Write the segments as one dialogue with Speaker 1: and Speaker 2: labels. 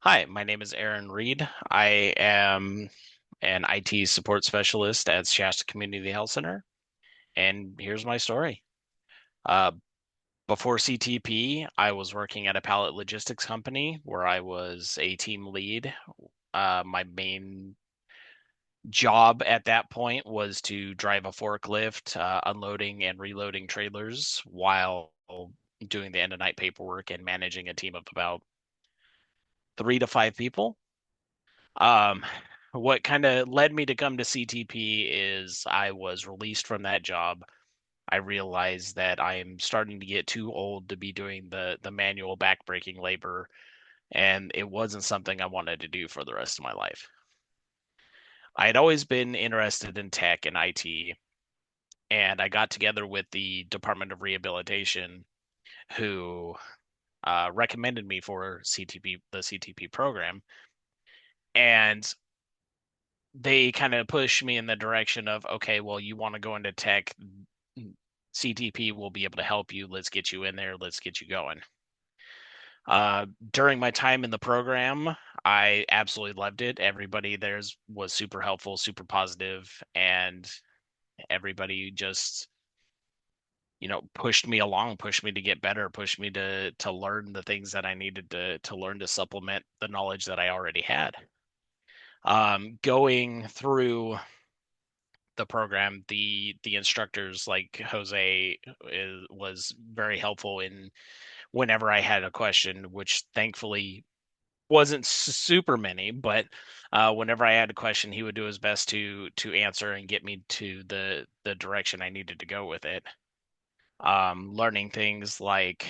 Speaker 1: Hi, my name is Reid. I am an IT support specialist at Shasta Community Health Center, and here's my story. Uh, Before CTP, I was working at a pallet logistics company where I was a team lead. My main job at that point was to drive a forklift, unloading and reloading trailers while doing the end of night paperwork and managing a team of about 3 to 5 people. Um, what kind of led me to come to CTP is I was released from that job. I realized that I am starting to get too old to be doing the manual backbreaking labor, and it wasn't something I wanted to do for the rest of my life. I had always been interested in tech and IT, and I got together with the Department of Rehabilitation, who recommended me for the CTP program, and they kind of pushed me in the direction of, okay, well, you want to go into tech, CTP will be able to help you. Let's get you in there. Let's get you going. During my time in the program, I absolutely loved it. Everybody there was super helpful, super positive, and everybody just, pushed me along, pushed me to get better, pushed me to learn the things that I needed to learn to supplement the knowledge that I already had. Going through the program, the instructors like Jose was very helpful in whenever I had a question, which thankfully wasn't super many, but whenever I had a question, he would do his best to answer and get me to the direction I needed to go with it. Learning things like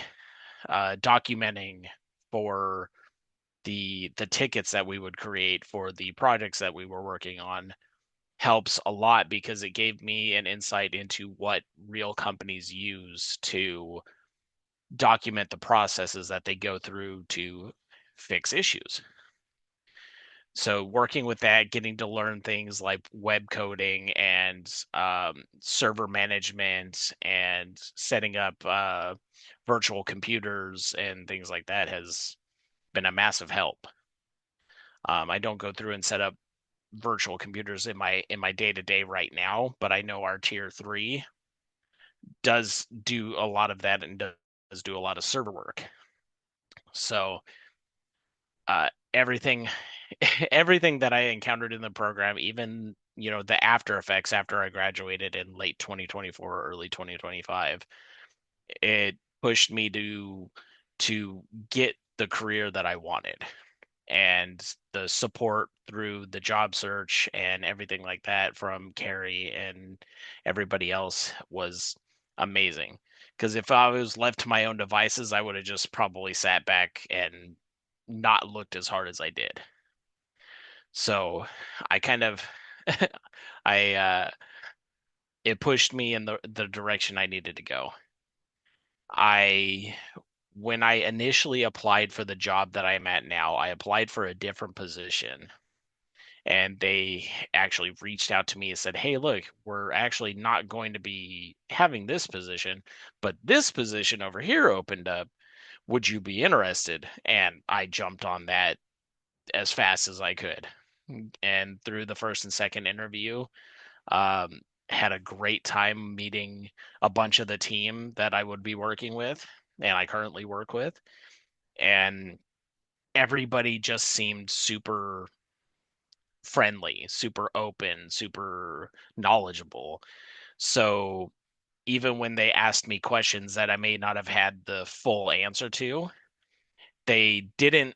Speaker 1: documenting for the tickets that we would create for the projects that we were working on helps a lot because it gave me an insight into what real companies use to document the processes that they go through to fix issues. So working with that, getting to learn things like web coding and server management and setting up virtual computers and things like that has been a massive help. I don't go through and set up virtual computers in my day to day right now, but I know our tier three does do a lot of that and does do a lot of server work. So everything everything that I encountered in the program, even the after effects after I graduated in late 2024 or early 2025, it pushed me to get the career that I wanted. And the support through the job search and everything like that from Carrie and everybody else was amazing. Because if I was left to my own devices, I would have just probably sat back and not looked as hard as I did. So I kind of I it pushed me in the direction I needed to go. I When I initially applied for the job that I'm at now, I applied for a different position and they actually reached out to me and said, "Hey, look, we're actually not going to be having this position, but this position over here opened up. Would you be interested?" And I jumped on that as fast as I could. And through the first and second interview, um, had a great time meeting a bunch of the team that I would be working with and I currently work with. And everybody just seemed super friendly, super open, super knowledgeable. So even when they asked me questions that I may not have had the full answer to, they didn't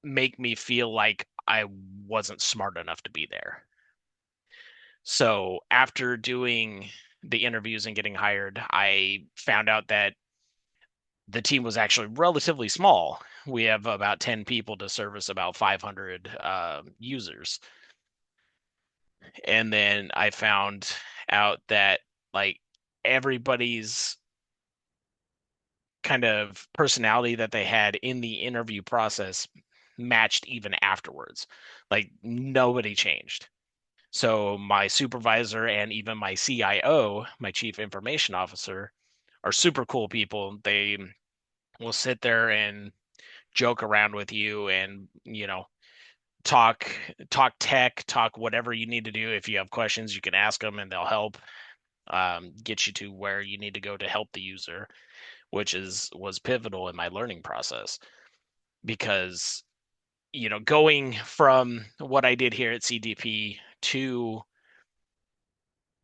Speaker 1: make me feel like I wasn't smart enough to be there. So after doing the interviews and getting hired, I found out that the team was actually relatively small. We have about 10 people to service about 500 users. And then I found out that like everybody's kind of personality that they had in the interview process matched even afterwards. Like nobody changed. So my supervisor and even my CIO, my chief information officer, are super cool people. They will sit there and joke around with you and, talk talk tech, talk whatever you need to do. If you have questions, you can ask them and they'll help get you to where you need to go to help the user, which is was pivotal in my learning process because going from what I did here at CDP to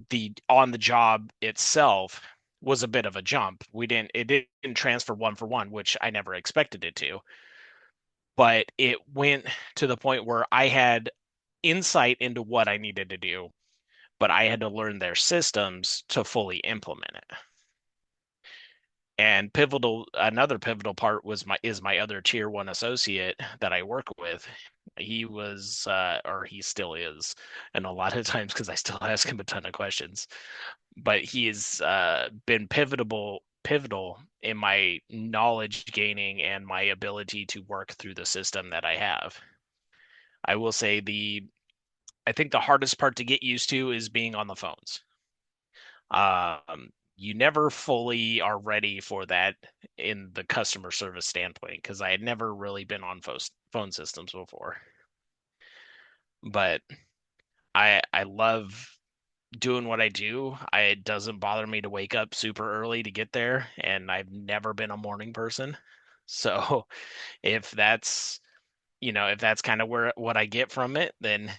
Speaker 1: the on the job itself was a bit of a jump. It didn't transfer one for one, which I never expected it to, but it went to the point where I had insight into what I needed to do, but I had to learn their systems to fully implement it. And another pivotal part was my other tier one associate that I work with. He was, or he still is, and a lot of times because I still ask him a ton of questions. But he has been pivotal in my knowledge gaining and my ability to work through the system that I have. I will say I think the hardest part to get used to is being on the phones. You never fully are ready for that in the customer service standpoint because I had never really been on phone systems before. But I love doing what I do. It doesn't bother me to wake up super early to get there, and I've never been a morning person. So if that's kind of where what I get from it, then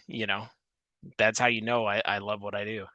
Speaker 1: that's how I love what I do.